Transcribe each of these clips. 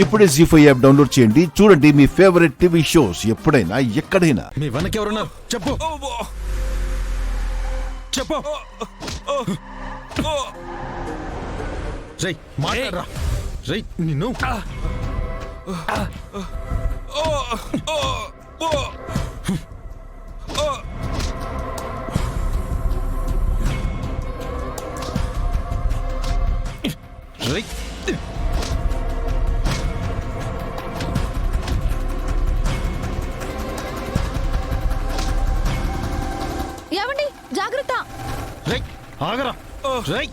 ఇప్పుడే జీ5 app download చేయండి. చూడండి మీ ఫేవరెట్ టీవీ షోస్ ఎప్పుడైనా ఎక్కడైనా. మీ వెనక ఎవరున్నారు చెప్పు చెప్పు. రై మాట్లాడరా రై నిన్ను. రై ఏమండి జాగ్రత్త. రై ఆగరా రై.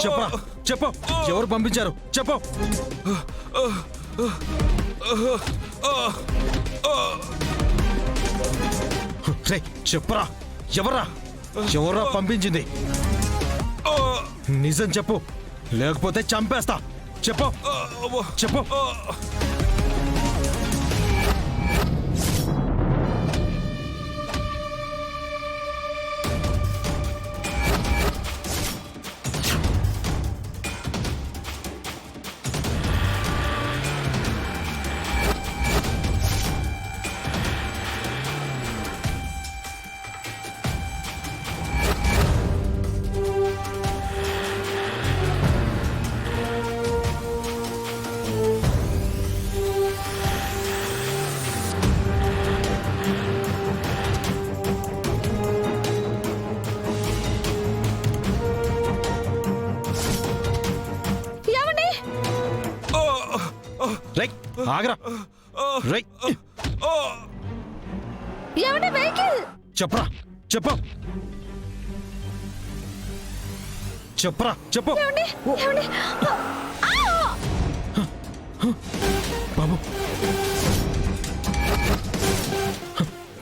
చెప్పరా చెప్పు ఎవరు పంపించారు చెప్పు. రై చెప్పరా ఎవరా ఎవరా పంపించింది నిజం చెప్పు లేకపోతే చంపేస్తా. చెప్పు చెప్పు. రై ఆగరా రై. ఏమండి వెహికల్. చెప్పరా చెప్పు చెప్పరా చెప్పు. ఏమండి ఏమండి బాబు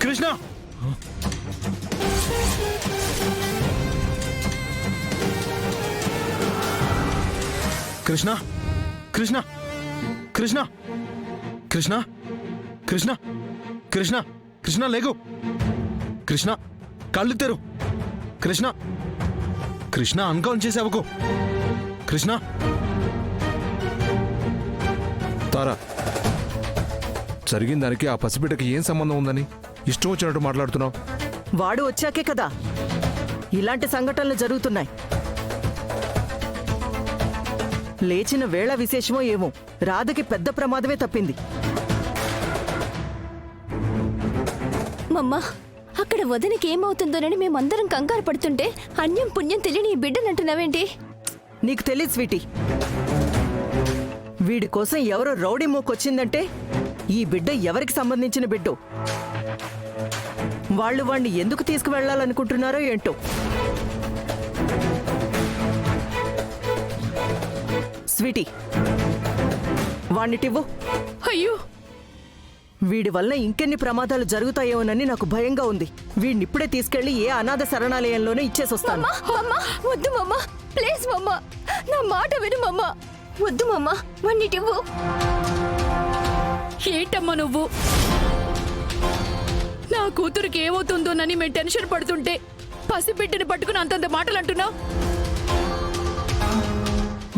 కృష్ణ కృష్ణ కృష్ణ కృష్ణ కృష్ణ కృష్ణ కృష్ణ కృష్ణ లేగు. కృష్ణ కళ్ళు తెరు. కృష్ణ కృష్ణ అన్కౌంట్ చేసావుకో. కృష్ణ తారా, జరిగిన దానికి ఆ పసిబిడ్డకి ఏం సంబంధం ఉందని ఇష్టం వచ్చినట్టు మాట్లాడుతున్నావు? వాడు వచ్చాకే కదా ఇలాంటి సంఘటనలు జరుగుతున్నాయి. లేచిన వేళ విశేషమో ఏమో రాధకి పెద్ద ప్రమాదమే తప్పింది. మమ్మ అక్కడ వదనికి ఏమవుతుందోనని మేమందరం కంగారు పడుతుంటే అన్యం పుణ్యం తెలియని ఈ బిడ్డనంటున్నావేంటి? నీకు తెలియదు స్వీటీ, వీడి కోసం ఎవరో రౌడీ మోకొచ్చిందంటే ఈ బిడ్డ ఎవరికి సంబంధించిన బిడ్డో, వాళ్ళు వాణ్ణి ఎందుకు తీసుకువెళ్లాలనుకుంటున్నారో ఏంటో. స్వీటీ వాణ్ణిటివ్వు. అయ్యో, వీడి వల్ల ఇంకెన్ని ప్రమాదాలు జరుగుతాయోనని నాకు భయంగా ఉంది. వీడినిప్పుడే తీసుకెళ్లి ఏ అనాథ శరణాలయంలోనే ఇచ్చేసొస్తాను. వద్దు మమ్మ, ప్లీజ్ మమ్మ, నా మాట విను మమ్మ. వద్దు మమ్మ, వన్నిటివ్వు. ఏంటమ్మా నువ్వు? నా కూతురికి ఏమవుతుందోనని మేము టెన్షన్ పడుతుంటే పసిబిడ్డని పట్టుకుని అంతంత మాటలు అంటున్నావు.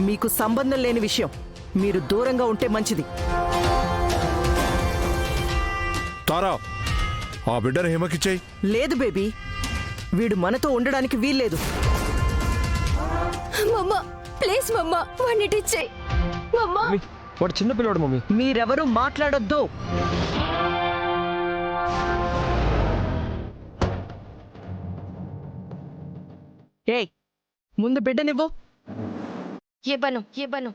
మీకు సంబంధం లేని విషయం, మీరు దూరంగా ఉంటే మంచిది. తారా, ఆ బిడ్డను హిమకిచ్చేయి. లేదు బేబీ, వీడు మనతో ఉండడానికి వీల్లేదు. మమ్మ ప్లీజ్ మమ్మ, వన్నిటిచ్చేయి మమ్మ. వాడు చిన్న పిల్లవాడు మమ్మీ. మీరెవరూ మాట్లాడొద్దు. ఏయ్, ముందు బిడ్డనివ్వు. ఇవ్వను ఇవ్వను.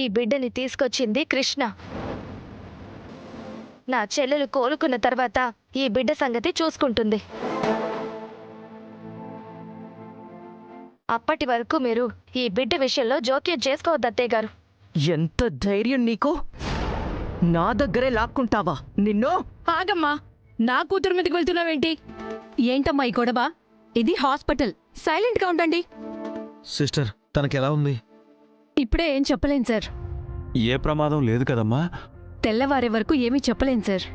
ఈ బిడ్డని తీసుకొచ్చింది కృష్ణ. నా చెల్లెలు కోలుకున్న తర్వాత ఈ బిడ్డ సంగతి చూసుకుంటుంది. అప్పటి వరకు మీరు ఈ బిడ్డ విషయంలో జోక్యం చేసుకోవద్దు అత్తయ్య గారు. ఎంత ధైర్యం నీకు? నా దగ్గరే లాక్కుంటావా నిన్ను? ఆగమ్మా, నా కూతురు మీదకి వెళ్తున్నావేంటి? ఏంటమ్మా ఈ గొడవ? ఇది హాస్పిటల్, సైలెంట్గా ఉండండి. సిస్టర్ తనకి ఎలా ఉంది? ఇప్పుడే ఏం చెప్పలేను సార్. ఏ ప్రమాదం లేదు కదమ్మా? తెల్లవారే వరకు ఏమీ చెప్పలేను సార్.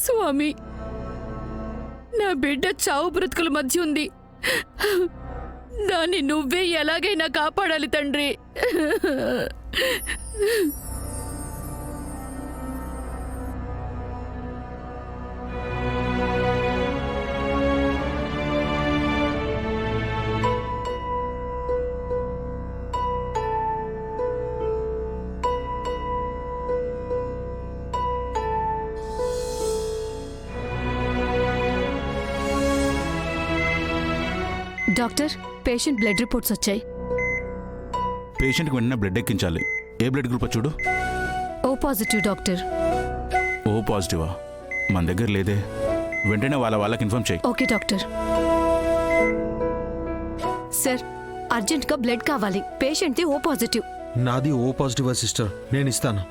స్వామి, నా బిడ్డ చావు బ్రతుకుల మధ్య ఉంది. దాన్ని నువ్వే ఎలాగైనా కాపాడాలి తండ్రి. డాక్టర్, పేషెంట్ బ్లడ్ రిపోర్ట్స్ వచ్చాయి. పేషెంట్కి వెంటనే బ్లడ్ ఎక్కించాలి. ఏ బ్లడ్ గ్రూప్ చూడు? O positive doctor. ఓ పాజిటివా? మన దగ్గర లేదే. వెంటనే వాళ్ళకి ఇన్ఫార్మ్ చేయి. Okay doctor. సార్, అర్జెంట్గా బ్లడ్ కావాలి. పేషెంట్ది ఓ పాజిటివ్. నాది ఓ పాజిటివ్ సిస్టర్, నేను ఇస్తాను.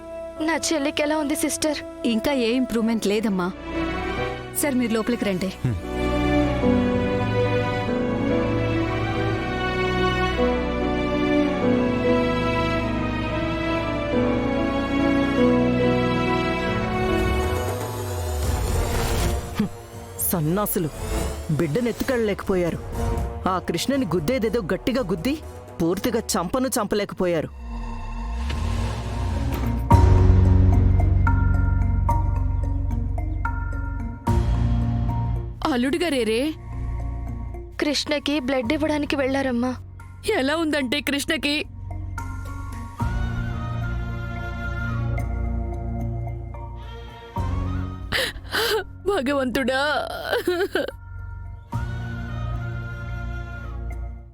నా చెల్లికి ఎలా ఉంది సిస్టర్? ఇంకా ఏ ఇంప్రూవ్మెంట్ లేదమ్మా. సార్, మీరు లోపలికి రండి. సన్నాసులు బిడ్డనెత్తుకెళ్ళలేకపోయారు. ఆ కృష్ణని గుద్దేదేదో గట్టిగా గుద్ది పూర్తిగా చంపలేకపోయారు. అల్లుడు గారేరే, కృష్ణకి బ్లడ్ ఇవ్వడానికి వెళ్లారమ్మా. ఎలా ఉందంటే కృష్ణకి? భగవంతుడా.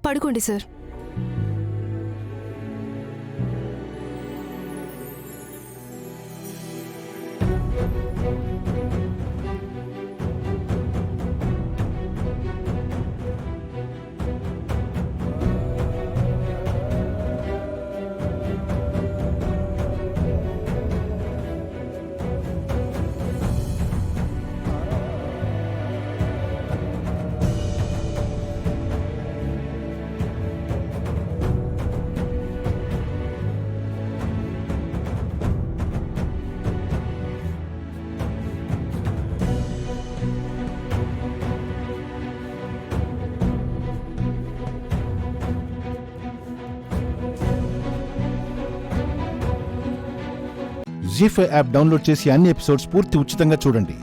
పడుకోండి సార్. జీ5 యాప్ డౌన్లోడ్ చేసి అన్ని ఎపిసోడ్స్ పూర్తి ఉచితంగా చూడండి.